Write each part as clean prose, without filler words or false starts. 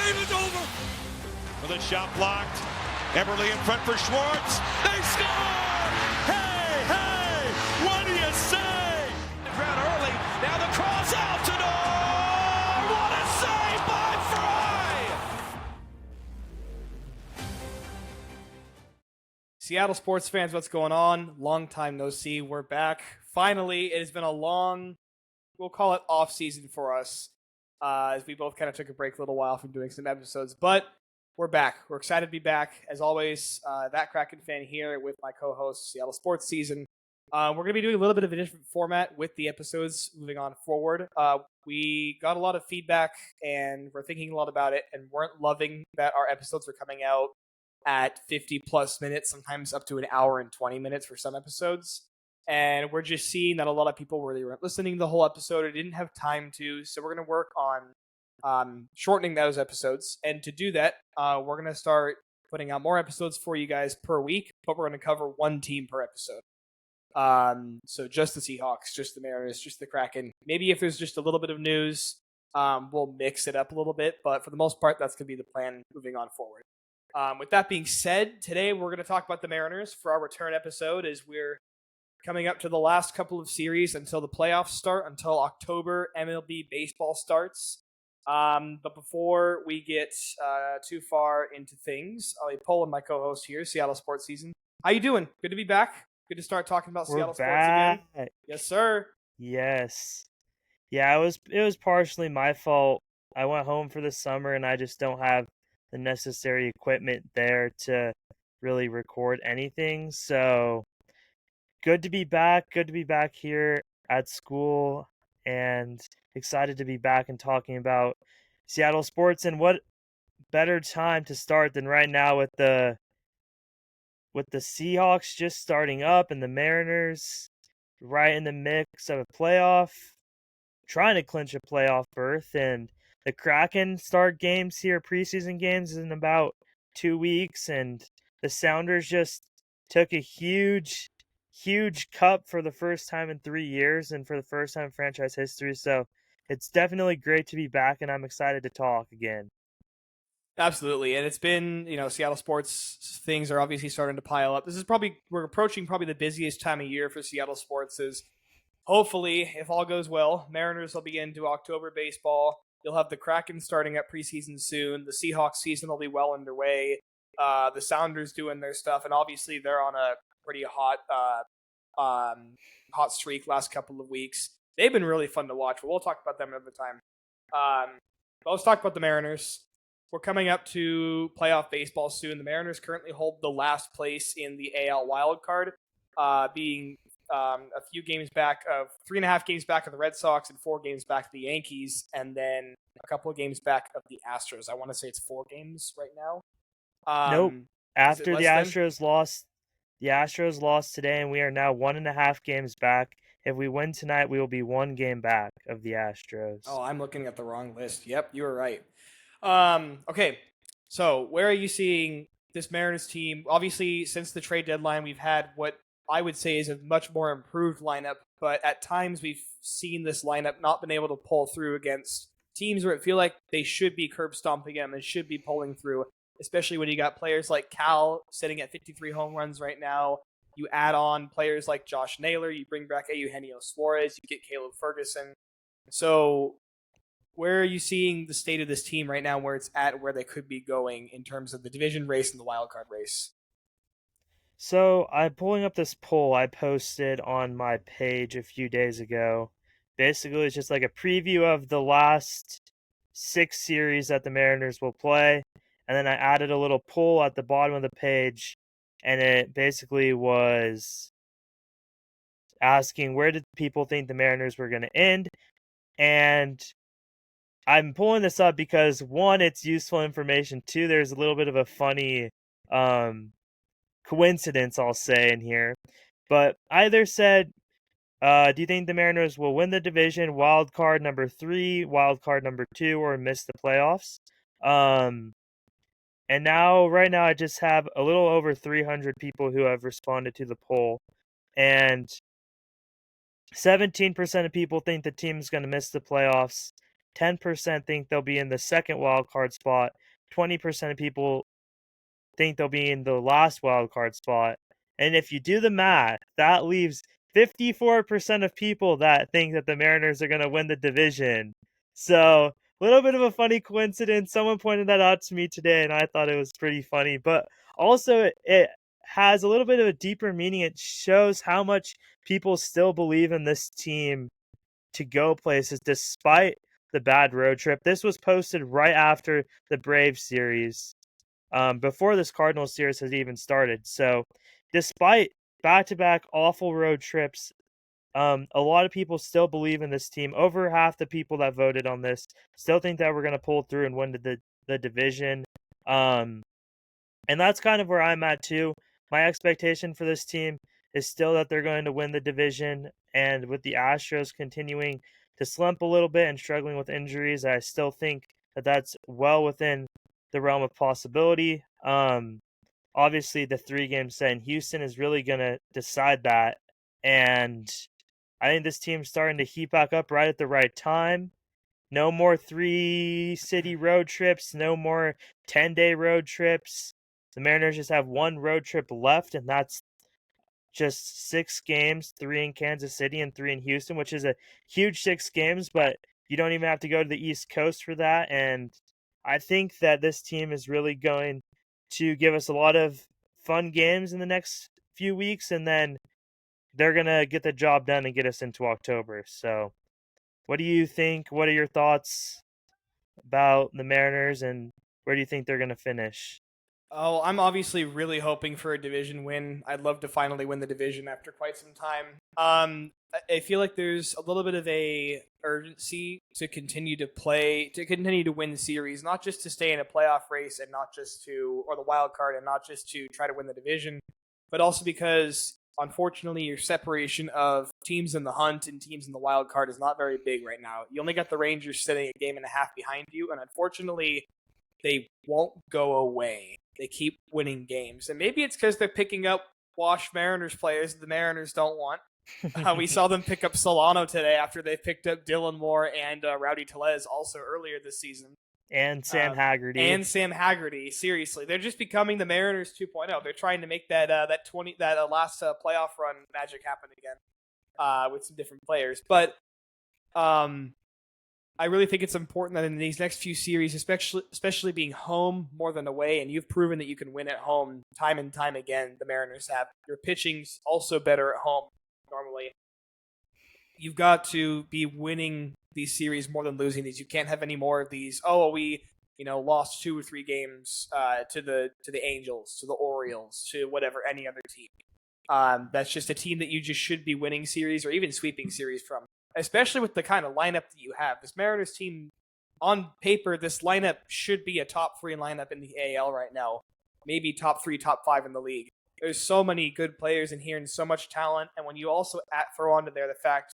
game is over. With a shot blocked. Eberle in front for Schwartz. They score! Hey, hey! What do you say? Ground early. Now the cross out to Noor. What a save by Fry! Seattle sports fans, what's going on? Long time no see. We're back. Finally, it has been a long, we'll call it off season for us, as we both kind of took a break a little while from doing some episodes, but we're back. We're excited to be back. As always, that Kraken fan here with my co-host, Seattle Sports Season. We're going to be doing a little bit of a different format with the episodes moving on forward. We got a lot of feedback, and we're thinking a lot about it, and weren't loving that our episodes were coming out at 50 plus minutes, sometimes up to an hour and 20 minutes for some episodes. And we're just seeing that a lot of people really weren't listening to the whole episode or didn't have time to. So we're going to work on shortening those episodes. And to do that, we're going to start putting out more episodes for you guys per week, but we're going to cover one team per episode. So just the Seahawks, just the Mariners, just the Kraken. Maybe if there's just a little bit of news, we'll mix it up a little bit. But for the most part, that's going to be the plan moving on forward. With that being said, today we're going to talk about the Mariners for our return episode as we're coming up to the last couple of series until the playoffs start, until October MLB baseball starts. But before we get too far into things, I'll be Paul and my co-host here, Seattle Sports Season. How you doing? Good to be back. Good to start talking about Seattle sports again. Yes, sir. Yes. Yeah, it was partially my fault. I went home for the summer and I just don't have the necessary equipment there to really record anything. So good to be back. Good to be back here at school and excited to be back and talking about Seattle sports. And what better time to start than right now with the Seahawks just starting up and the Mariners right in the mix of a playoff, trying to clinch a playoff berth, and the Kraken start games here, preseason games, in about 2 weeks, and the Sounders just took a huge cup for the first time in 3 years and for the first time in franchise history. So it's definitely great to be back, and I'm excited to talk again. Absolutely. And it's been, Seattle sports things are obviously starting to pile up. We're approaching probably the busiest time of year for Seattle sports is hopefully, if all goes well, Mariners will begin to October baseball. You'll have the Kraken starting up preseason soon. The Seahawks season will be well underway. The Sounders doing their stuff, and obviously they're on a pretty hot streak last couple of weeks. They've been really fun to watch, but we'll talk about them another time. But let's talk about the Mariners. We're coming up to playoff baseball soon. The Mariners currently hold the last place in the AL wildcard, being a few games back of 3.5 games back of the Red Sox and 4 games back of the Yankees, and then a couple of games back of the Astros. I want to say it's 4 games right now. Nope. After the Astros lost today, and we are now 1.5 games back. If we win tonight, we will be 1 game back of the Astros. Oh, I'm looking at the wrong list. Yep, you were right. Okay, so where are you seeing this Mariners team? Obviously, since the trade deadline, we've had what I would say is a much more improved lineup, but at times we've seen this lineup not been able to pull through against teams where it feel like they should be curb stomping them and should be pulling through, especially when you got players like Cal sitting at 53 home runs right now. You add on players like Josh Naylor, you bring back Eugenio Suarez, you get Caleb Ferguson. So where are you seeing the state of this team right now, where it's at, where they could be going in terms of the division race and the wild card race? So I'm pulling up this poll I posted on my page a few days ago. Basically, it's just like a preview of the last 6 series that the Mariners will play. And then I added a little poll at the bottom of the page, and it basically was asking where did people think the Mariners were going to end. And I'm pulling this up because, 1, it's useful information. 2, there's a little bit of a funny coincidence, I'll say, in here. But either said, do you think the Mariners will win the division, wild card number 3, wild card number 2, or miss the playoffs? And right now, I just have a little over 300 people who have responded to the poll. And 17% of people think the team's going to miss the playoffs. 10% think they'll be in the second wild card spot. 20% of people think they'll be in the last wild card spot. And if you do the math, that leaves 54% of people that think that the Mariners are going to win the division. So, a little bit of a funny coincidence. Someone pointed that out to me today, and I thought it was pretty funny. But also, it has a little bit of a deeper meaning. It shows how much people still believe in this team to go places despite the bad road trip. This was posted right after the Braves series, before this Cardinals series has even started. So, despite back-to-back awful road trips, a lot of people still believe in this team. Over half the people that voted on this still think that we're going to pull through and win the division. And that's kind of where I'm at too. My expectation for this team is still that they're going to win the division. And with the Astros continuing to slump a little bit and struggling with injuries, I still think that that's well within the realm of possibility. Obviously, the 3-game set in Houston is really going to decide that. And I think this team's starting to heat back up right at the right time. No more 3-city road trips, no more 10-day road trips. The Mariners just have one road trip left, and that's just 6 games, 3 in Kansas City and 3 in Houston, which is a huge 6 games, but you don't even have to go to the East Coast for that. And I think that this team is really going to give us a lot of fun games in the next few weeks, and then they're going to get the job done and get us into October. So what do you think? What are your thoughts about the Mariners, and where do you think they're going to finish? Oh, I'm obviously really hoping for a division win. I'd love to finally win the division after quite some time. I feel like there's a little bit of a urgency to continue to win the series, not just to stay in a playoff race and not just or the wild card and not just to try to win the division, but also because unfortunately your separation of teams in the hunt and teams in the wild card is not very big right now. You only got the Rangers sitting a game and a half behind you, and unfortunately they won't go away. They keep winning games. And maybe it's because they're picking up washed Mariners players that the Mariners don't want. We saw them pick up Solano today after they picked up Dylan Moore and Rowdy Tellez also earlier this season. And Sam Haggerty. Seriously, they're just becoming the Mariners 2.0. They're trying to make that last playoff run magic happen again with some different players. But I really think it's important that in these next few series, especially being home more than away, and you've proven that you can win at home time and time again, the Mariners have. Your pitching's also better at home normally. You've got to be winning these series more than losing these. You can't have any more of these, we lost 2 or 3 games to the Angels, to the Orioles, to whatever, any other team. That's just a team that you just should be winning series or even sweeping series from. Especially with the kind of lineup that you have. This Mariners team, on paper, this lineup should be a top 3 lineup in the AL right now. Maybe top 3, top 5 in the league. There's so many good players in here and so much talent. And when you also throw onto there the fact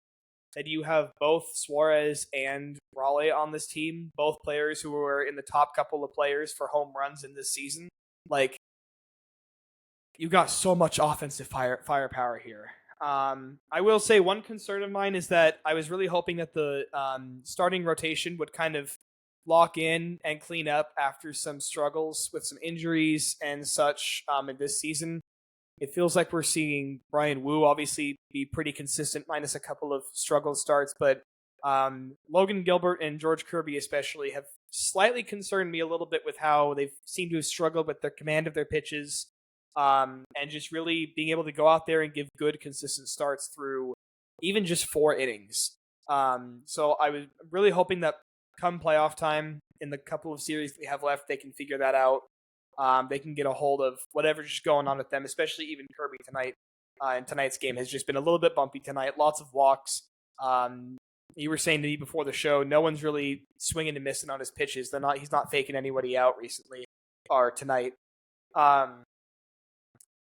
that you have both Suarez and Raleigh on this team, both players who were in the top couple of players for home runs in this season, you got so much offensive firepower here. I will say one concern of mine is that I was really hoping that the starting rotation would kind of lock in and clean up after some struggles with some injuries and such in this season. It feels like we're seeing Brian Wu obviously be pretty consistent, minus a couple of struggle starts, but Logan Gilbert and George Kirby especially have slightly concerned me a little bit with how they've seemed to have struggled with their command of their pitches. And just really being able to go out there and give good, consistent starts through even just 4 innings. So I was really hoping that come playoff time, in the couple of series that we have left, they can figure that out. They can get a hold of whatever's just going on with them, especially even Kirby tonight. And tonight's game has just been a little bit bumpy tonight. Lots of walks. You were saying to me before the show, no one's really swinging and missing on his pitches. He's not faking anybody out recently or tonight.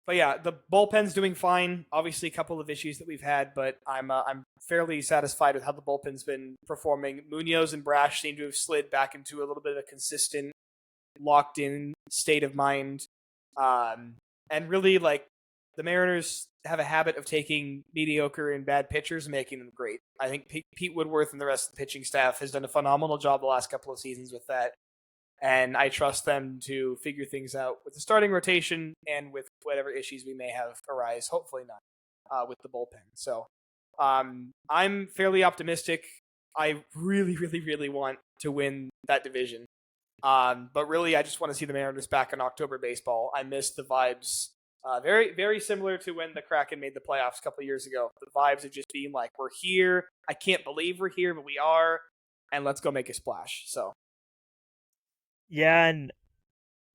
But yeah, the bullpen's doing fine. Obviously, a couple of issues that we've had, but I'm fairly satisfied with how the bullpen's been performing. Munoz and Brash seem to have slid back into a little bit of a consistent, locked-in state of mind. And really, the Mariners have a habit of taking mediocre and bad pitchers and making them great. I think Pete Woodworth and the rest of the pitching staff has done a phenomenal job the last couple of seasons with that. And I trust them to figure things out with the starting rotation and with whatever issues we may have arise. Hopefully not with the bullpen. So I'm fairly optimistic. I really, really, really want to win that division. But really, I just want to see the Mariners back in October baseball. I miss the vibes. Very, very similar to when the Kraken made the playoffs a couple of years ago. The vibes of just being like, we're here. I can't believe we're here, but we are. And let's go make a splash. So. Yeah, and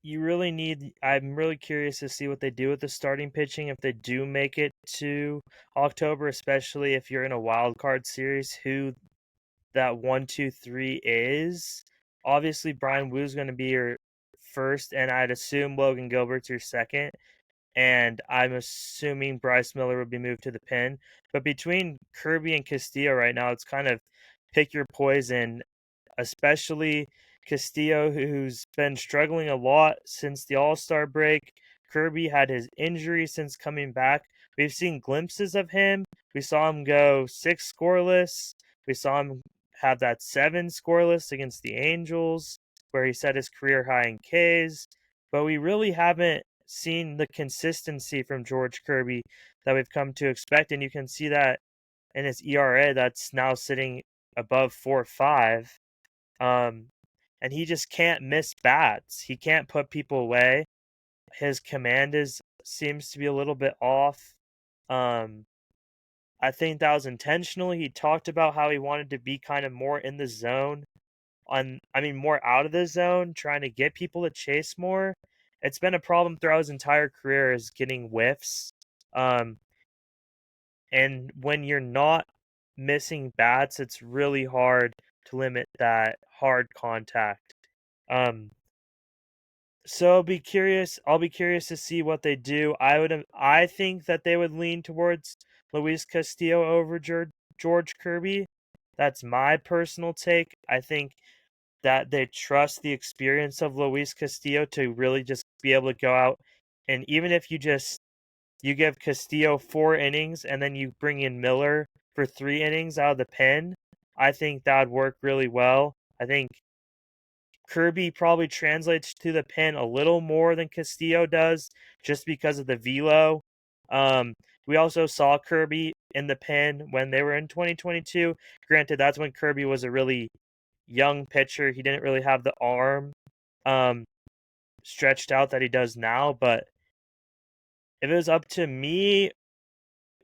you really need. I'm really curious to see what they do with the starting pitching if they do make it to October, especially if you're in a wild card series. Who that 1, 2, 3 is? Obviously, Brian Woo's going to be your first, and I'd assume Logan Gilbert's your second. And I'm assuming Bryce Miller would be moved to the pen. But between Kirby and Castillo right now, it's kind of pick your poison, especially Castillo, who's been struggling a lot since the All-Star break. Kirby had his injury since coming back. We've seen glimpses of him. We saw him go 6 scoreless. We saw him have that 7 scoreless against the Angels, where he set his career high in Ks. But we really haven't seen the consistency from George Kirby that we've come to expect. And you can see that in his ERA that's now sitting above 4.5. And he just can't miss bats. He can't put people away. His command seems to be a little bit off. I think that was intentional. He talked about how he wanted to be kind of more in the zone, more out of the zone, trying to get people to chase more. It's been a problem throughout his entire career is getting whiffs. And when you're not missing bats, it's really hard to limit that hard contact. So I'll be curious to see what they do. I think that they would lean towards Luis Castillo over George Kirby. That's my personal take. I think that they trust the experience of Luis Castillo to really just be able to go out, and even if you give Castillo 4 innings and then you bring in Miller for 3 innings out of the pen, I think that would work really well. I think Kirby probably translates to the pen a little more than Castillo does just because of the velo. We also saw Kirby in the pen when they were in 2022. Granted, that's when Kirby was a really young pitcher. He didn't really have the arm stretched out that he does now. But if it was up to me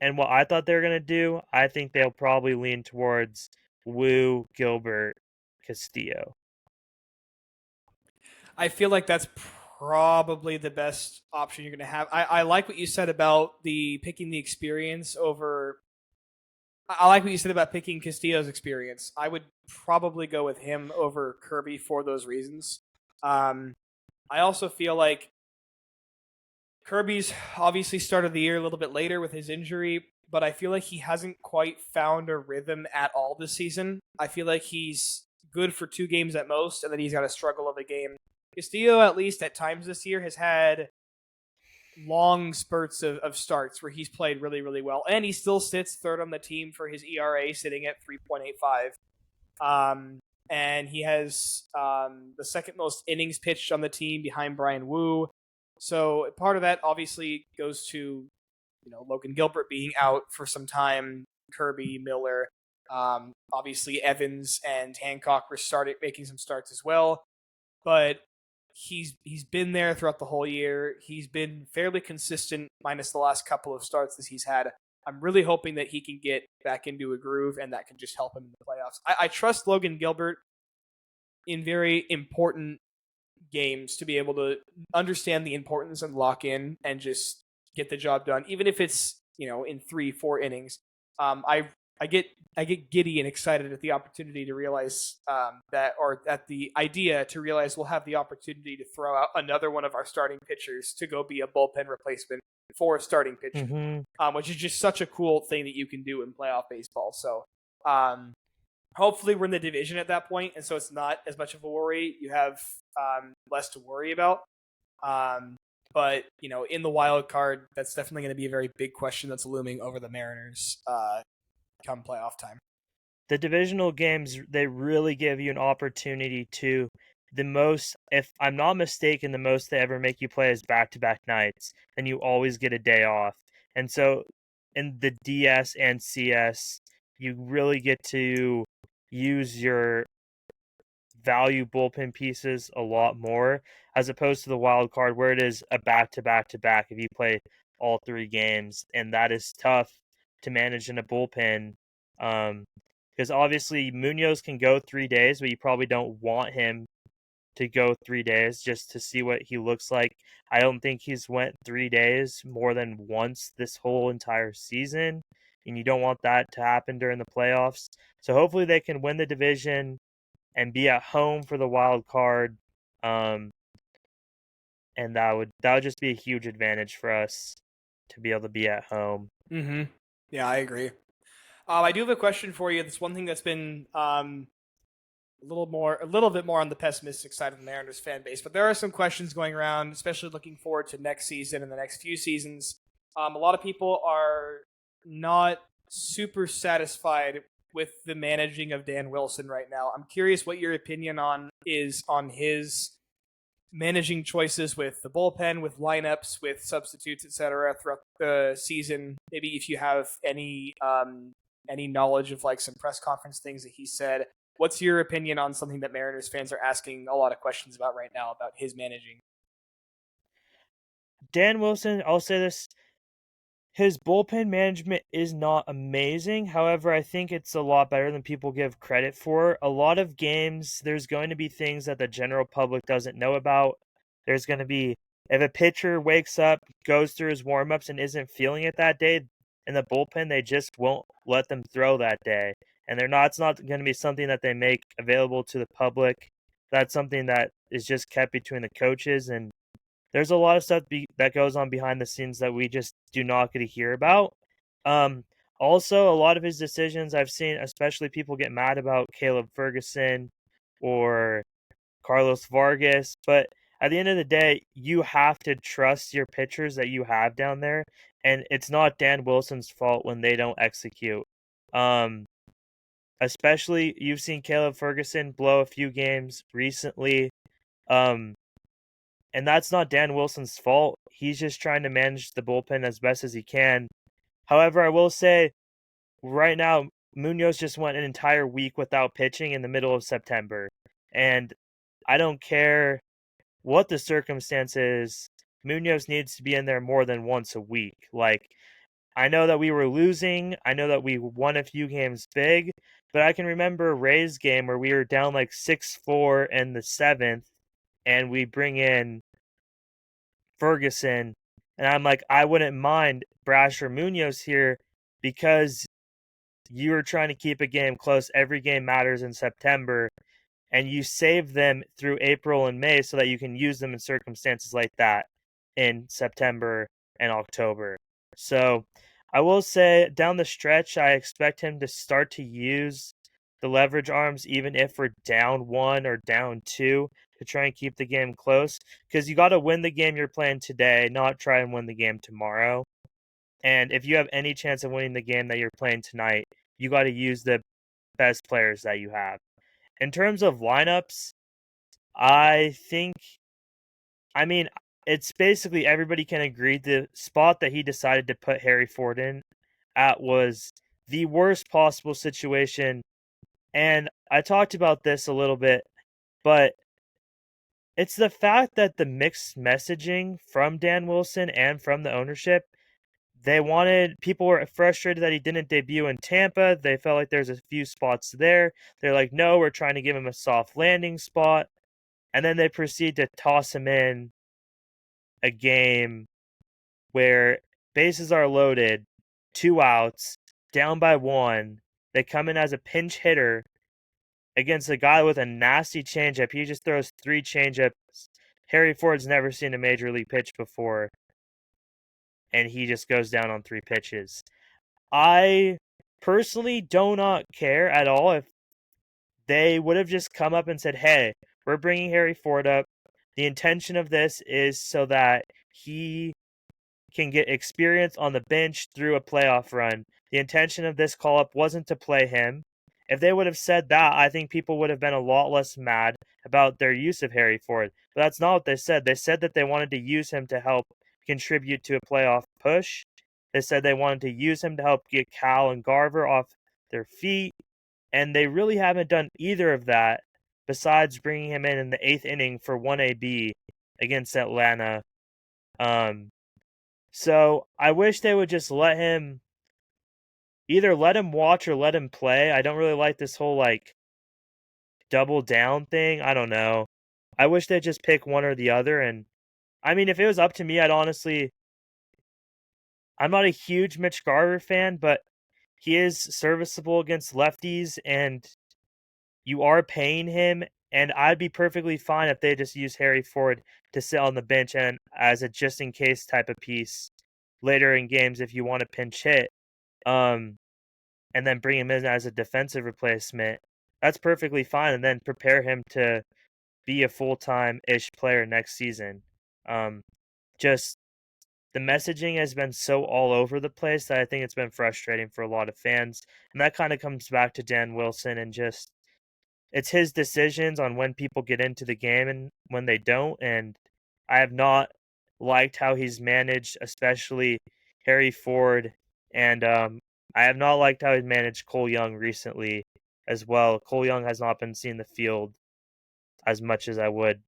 and what I thought they were going to do, I think they'll probably lean towards Woo, Gilbert, Castillo. I feel like that's probably the best option you're going to have. I like what you said about picking the experience over. I like what you said about picking Castillo's experience. I would probably go with him over Kirby for those reasons. I also feel like Kirby's obviously started the year a little bit later with his injury, but I feel like he hasn't quite found a rhythm at all this season. I feel like he's good for 2 games at most, and then he's got a struggle of a game. Castillo, at least at times this year, has had long spurts of starts where he's played really, really well. And he still sits third on the team for his ERA, sitting at 3.85. And he has the second most innings pitched on the team behind Brian Woo. So part of that obviously goes to Logan Gilbert being out for some time, Kirby, Miller. Obviously, Evans and Hancock were making some starts as well. But he's been there throughout the whole year. He's been fairly consistent, minus the last couple of starts that he's had. I'm really hoping that he can get back into a groove, and that can just help him in the playoffs. I trust Logan Gilbert in very important games to be able to understand the importance and lock in and just get the job done, even if it's in 3-4 innings. I get giddy and excited at the opportunity to realize at the idea to realize we'll have the opportunity to throw out another one of our starting pitchers to go be a bullpen replacement for a starting pitcher, which is just such a cool thing that you can do in playoff baseball. So hopefully we're in the division at that point, and so it's not as much of a worry. You have less to worry about. But, in the wild card, that's definitely going to be a very big question that's looming over the Mariners come playoff time. The divisional games, they really give you an opportunity to the most, if I'm not mistaken, the most they ever make you play is back-to-back nights, and you always get a day off. And so in the DS and CS, you really get to use your value bullpen pieces a lot more, as opposed to the wild card where it is a back-to-back-to-back if you play all 3 games, and that is tough to manage in a bullpen. Because obviously Munoz can go 3 days, but you probably don't want him to go 3 days just to see what he looks like. I don't think he's went 3 days more than once this whole entire season, and you don't want that to happen during the playoffs. So hopefully they can win the division and be at home for the wild card, and that would just be a huge advantage for us to be able to be at home. Mm-hmm. Yeah, I agree. I do have a question for you. That's one thing that's been a little bit more on the pessimistic side of the Mariners fan base, but there are some questions going around, especially looking forward to next season and the next few seasons. A lot of people are not super satisfied with the managing of Dan Wilson right now. I'm curious what your opinion is on his managing choices with the bullpen, with lineups, with substitutes, etc. throughout the season. Maybe if you have any knowledge of like some press conference things that he said. What's your opinion on something that Mariners fans are asking a lot of questions about right now about his managing? Dan Wilson, I'll say this, his bullpen management is not amazing. However, I think it's a lot better than people give credit for. A lot of games, there's going to be things that the general public doesn't know about. There's going to be, if a pitcher wakes up, goes through his warm-ups and isn't feeling it that day, in the bullpen, they just won't let them throw that day. And it's not going to be something that they make available to the public. That's something that is just kept between the coaches, and there's a lot of stuff that goes on behind the scenes that we just do not get to hear about. Also, a lot of his decisions I've seen, especially people get mad about Caleb Ferguson or Carlos Vargas, but at the end of the day, you have to trust your pitchers that you have down there, and it's not Dan Wilson's fault when they don't execute. Especially, you've seen Caleb Ferguson blow a few games recently. And that's not Dan Wilson's fault. He's just trying to manage the bullpen as best as he can. However, I will say, right now, Munoz just went an entire week without pitching in the middle of September. And I don't care what the circumstances, Munoz needs to be in there more than once a week. Like, I know that we were losing. I know that we won a few games big. But I can remember a Rays game where we were down like 6-4 in the 7th. And we bring in Ferguson, and I'm like, I wouldn't mind Brash or Munoz here because you are trying to keep a game close. Every game matters in September, and you save them through April and May so that you can use them in circumstances like that in September and October. So I will say down the stretch, I expect him to start to use the leverage arms even if we're down 1 or down 2 to try and keep the game close, because you got to win the game you're playing today, not try and win the game tomorrow. And if you have any chance of winning the game that you're playing tonight, you got to use the best players that you have. In terms of lineups, it's basically everybody can agree the spot that he decided to put Harry Ford in at was the worst possible situation. And I talked about this a little bit, but it's the fact that the mixed messaging from Dan Wilson and from the ownership, people were frustrated that he didn't debut in Tampa. They felt like there's a few spots there. They're like, no, we're trying to give him a soft landing spot. And then they proceed to toss him in a game where bases are loaded, 2 outs, down by 1. They come in as a pinch hitter against a guy with a nasty changeup. He just throws 3 changeups. Harry Ford's never seen a major league pitch before, and he just goes down on 3 pitches. I personally do not care at all if they would have just come up and said, hey, we're bringing Harry Ford up. The intention of this is so that he can get experience on the bench through a playoff run. The intention of this call-up wasn't to play him. If they would have said that, I think people would have been a lot less mad about their use of Harry Ford. But that's not what they said. They said that they wanted to use him to help contribute to a playoff push. They said they wanted to use him to help get Cal and Garver off their feet. And they really haven't done either of that besides bringing him in the 8th inning for 1AB against Atlanta. So I wish they would just either let him watch or let him play. I don't really like this whole double down thing. I don't know. I wish they'd just pick one or the other. And I mean, if it was up to me, I'm not a huge Mitch Garver fan, but he is serviceable against lefties and you are paying him. And I'd be perfectly fine if they just use Harry Ford to sit on the bench and as a just in case type of piece later in games if you want to pinch hit. And then bring him in as a defensive replacement. That's perfectly fine. And then prepare him to be a full-time-ish player next season. Just the messaging has been so all over the place that I think it's been frustrating for a lot of fans. And that kind of comes back to Dan Wilson and just it's his decisions on when people get into the game and when they don't. And I have not liked how he's managed, especially Harry Ford. And I have not liked how he's managed Cole Young recently as well. Cole Young has not been seeing the field as much as I would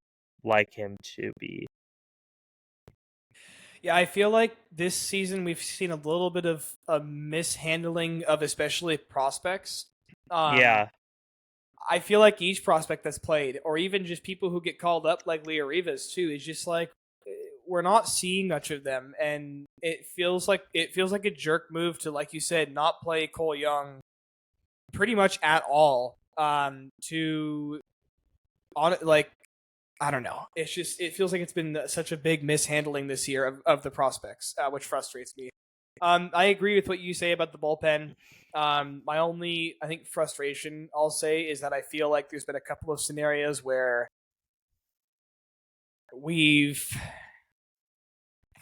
like him to be. Yeah, I feel like this season we've seen a little bit of a mishandling of especially prospects. Yeah. I feel like each prospect that's played, or even just people who get called up like Leo Rivas too, is just like we're not seeing much of them, and it feels like a jerk move to, like you said, not play Cole Young pretty much at all. I don't know. It feels like it's been such a big mishandling this year of the prospects, which frustrates me. I agree with what you say about the bullpen. My only, I think, frustration I'll say is that I feel like there's been a couple of scenarios where we've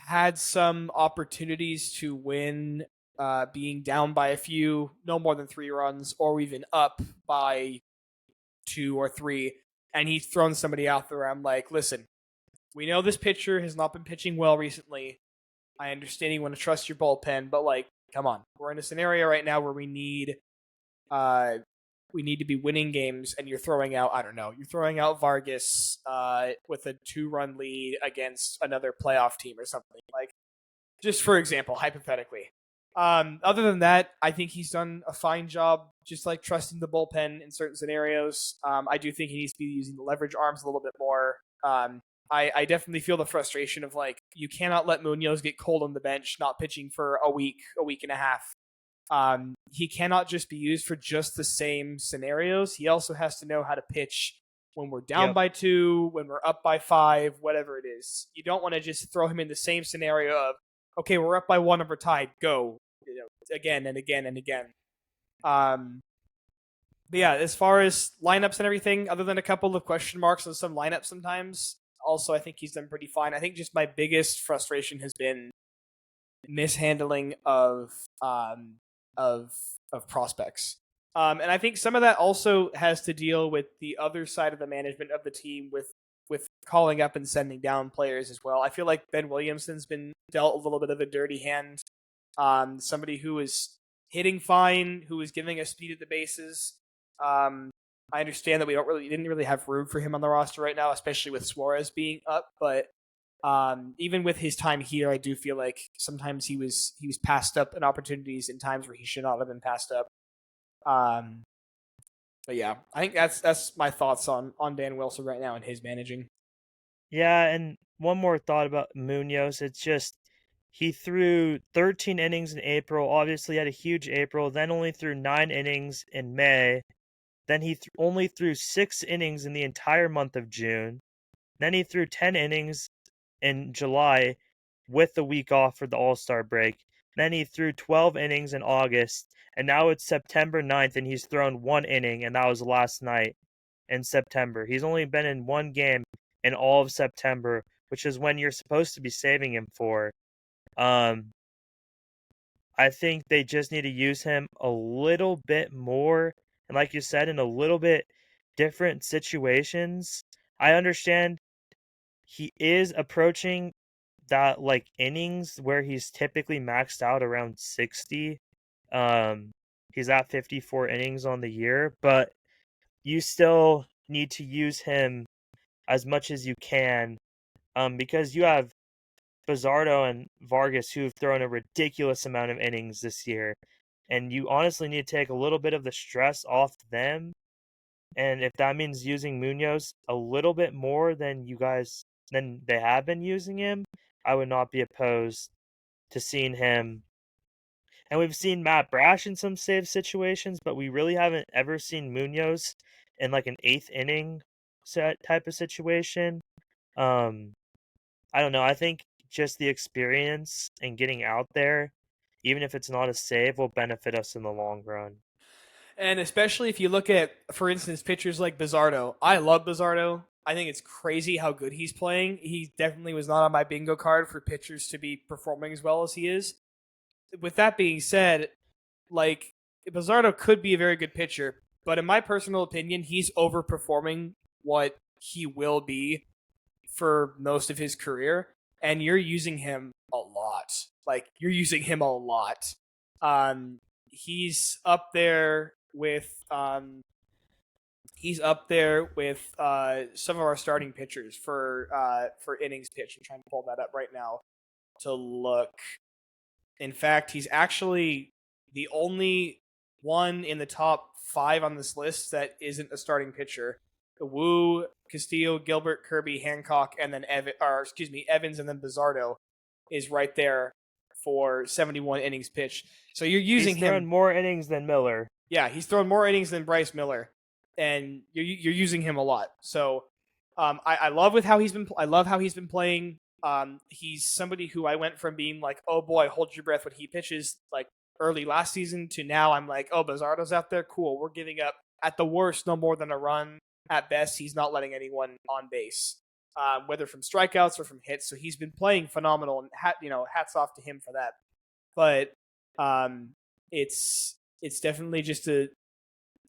had some opportunities to win, being down by a few, no more than 3 runs, or we've been up by 2 or 3, and he's thrown somebody out there. I'm like, listen, we know this pitcher has not been pitching well recently. I understand you want to trust your bullpen, but come on, we're in a scenario right now where we need to be winning games, and you're throwing out, I don't know, you're throwing out Vargas with a 2-run lead against another playoff team or something. Just for example, hypothetically. Other than that, I think he's done a fine job just trusting the bullpen in certain scenarios. I do think he needs to be using the leverage arms a little bit more. I definitely feel the frustration of you cannot let Munoz get cold on the bench, not pitching for a week and a half. He cannot just be used for just the same scenarios. He also has to know how to pitch when we're down by 2, when we're up by 5, whatever it is. You don't want to just throw him in the same scenario of, okay, we're up by 1 and we're tied, go, again and again and again. But yeah, as far as lineups and everything, other than a couple of question marks on some lineups sometimes, also I think he's done pretty fine. I think just my biggest frustration has been mishandling of prospects. And I think some of that also has to deal with the other side of the management of the team with calling up and sending down players as well. I feel like Ben Williamson's been dealt a little bit of a dirty hand. Somebody who is hitting fine, who is giving us speed at the bases. I understand that we didn't really have room for him on the roster right now, especially with Suarez being up. But even with his time here, I do feel like sometimes he was passed up in opportunities in times where he should not have been passed up. But yeah, I think that's my thoughts on Dan Wilson right now and his managing. Yeah, and one more thought about Munoz. It's just he threw 13 innings in April. Obviously, had a huge April. Then only threw 9 innings in May. Then he only threw 6 innings in the entire month of June. Then he threw 10 innings in July with the week off for the All-Star break. Then he threw 12 innings in August. And now it's September 9th, and he's thrown 1 inning, and that was last night in September. He's only been in 1 game in all of September, which is when you're supposed to be saving him for. I think they just need to use him a little bit more, and like you said, in a little bit different situations. I understand he is approaching that like innings where he's typically maxed out around 60. He's at 54 innings on the year, but you still need to use him as much as you can, because you have Bizardo and Vargas who've thrown a ridiculous amount of innings this year, and you honestly need to take a little bit of the stress off them. And if that means using Munoz a little bit more than they have been using him, I would not be opposed to seeing him. And we've seen Matt Brash in some save situations, but we really haven't ever seen Munoz in like an 8th inning type of situation. I don't know. I think just the experience and getting out there, even if it's not a save, will benefit us in the long run. And especially if you look at, for instance, pitchers like Bizardo. I love Bizardo. I think it's crazy how good he's playing. He definitely was not on my bingo card for pitchers to be performing as well as he is. With that being said, like, Bizardo could be a very good pitcher, but in my personal opinion, he's overperforming what he will be for most of his career, and you're using him a lot. Like, you're using him a lot. He's up there with some of our starting pitchers for innings pitched. I'm trying to pull that up right now to look. In fact, he's actually the only one in the top 5 on this list that isn't a starting pitcher. Wu, Castillo, Gilbert, Kirby, Hancock, and then Evans, and then Bizardo is right there for 71 innings pitched. So you're using He's thrown more innings than Miller. Yeah, he's thrown more innings than Bryce Miller, and you're using him a lot. So I love how he's been playing. He's somebody who I went from being like, oh boy, hold your breath when he pitches like early last season to now I'm like, oh, Bizardo's out there, cool. We're giving up at the worst no more than a run. At best, he's not letting anyone on base, whether from strikeouts or from hits. So he's been playing phenomenal, and hats off to him for that. But it's definitely just a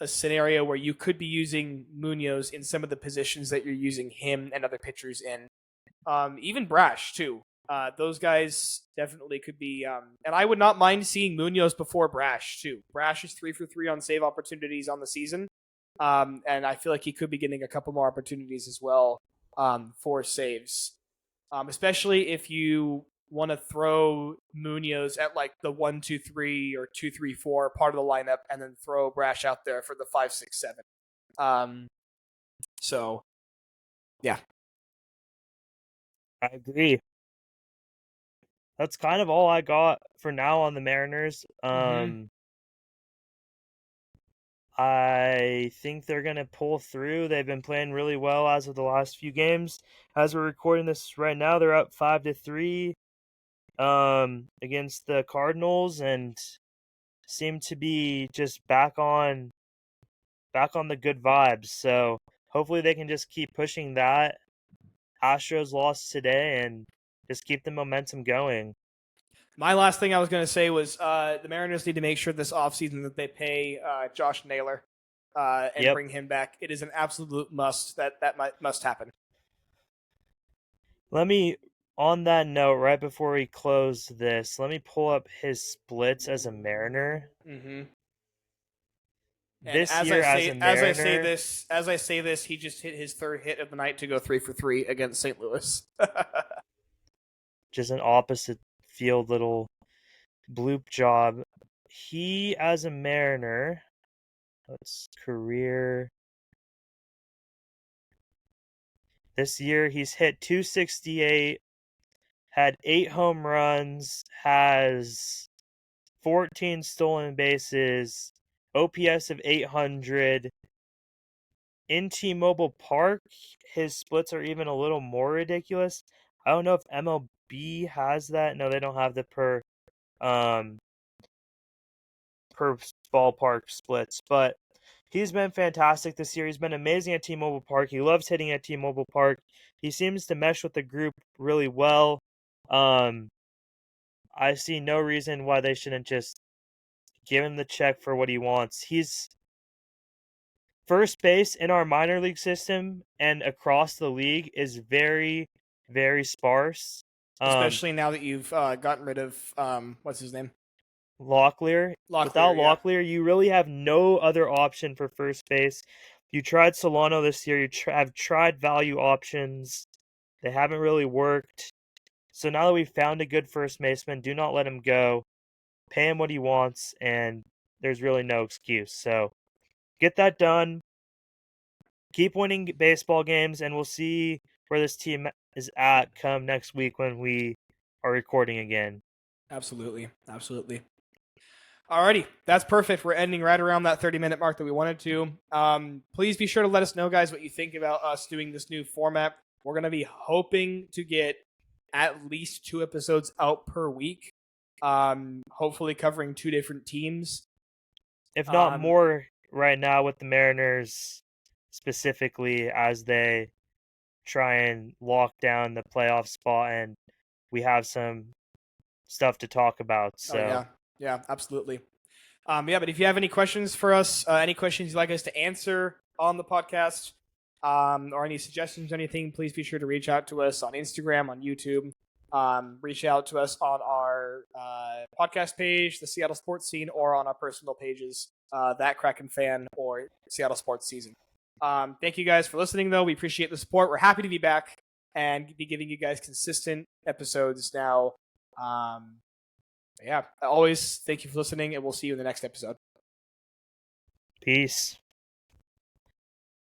scenario where you could be using Munoz in some of the positions that you're using him and other pitchers in. Even Brash too. Those guys definitely could be. And I would not mind seeing Munoz before Brash too. Brash is 3 for 3 on save opportunities on the season. And I feel like he could be getting a couple more opportunities as well for saves. Especially if you want to throw Munoz at like the 1-2-3 or 2-3-4 part of the lineup, and then throw Brash out there for the 5-6-7. So, yeah, I agree. That's kind of all I got for now on the Mariners. I think they're going to pull through. They've been playing really well as of the last few games. As we're recording this right now, they're up 5-3 against the Cardinals, and seem to be just back on the good vibes. So hopefully they can just keep pushing that. Astros lost today, and just keep the momentum going. My last thing I was going to say was the Mariners need to make sure this offseason that they pay Josh Naylor and bring him back. It is an absolute must. That must happen. Let me, on that note, right before we close this, let me pull up his splits as a Mariner. Mm-hmm. As I say this, he just hit his 3rd hit of the night to go 3 for 3 against St. Louis. Just an opposite field little bloop job. He, as a Mariner, career. This year he's hit 268, had 8 home runs, has 14 stolen bases, OPS of 800. In T-Mobile Park, his splits are even a little more ridiculous. I don't know if MLB has that. No, they don't have the per ballpark splits. But He's been fantastic this year. He's been amazing at T-Mobile Park. He loves hitting at T-Mobile Park. He seems to mesh with the group really well. I see no reason why they shouldn't just give him the check for what he wants. He's first base in our minor league system and across the league is very, very sparse. Especially now that you've gotten rid of what's his name? Locklear. Without yeah. Locklear, you really have no other option for first base. You tried Solano this year. You have tried value options. They haven't really worked. So now that we've found a good first baseman, do not let him go. Pay him what he wants, and there's really no excuse. So get that done. Keep winning baseball games, and we'll see where this team is at come next week when we are recording again. Absolutely. Alrighty, that's perfect. We're ending right around that 30-minute mark that we wanted to. Please be sure to let us know, guys, what you think about us doing this new format. We're going to be hoping to get at least 2 episodes out per week, hopefully covering 2 different teams. If not more right now with the Mariners specifically as they try and lock down the playoff spot, and we have some stuff to talk about. So yeah, absolutely. But if you have any questions for us, any questions you'd like us to answer on the podcast, or any suggestions or anything, please be sure to reach out to us on Instagram, on YouTube. Reach out to us on our podcast page, the Seattle Sports Scene, or on our personal pages, That Kraken Fan or Seattle Sports Season. Thank you guys for listening, though. We appreciate the support. We're happy to be back and be giving you guys consistent episodes now. Always thank you for listening, and we'll see you in the next episode. Peace.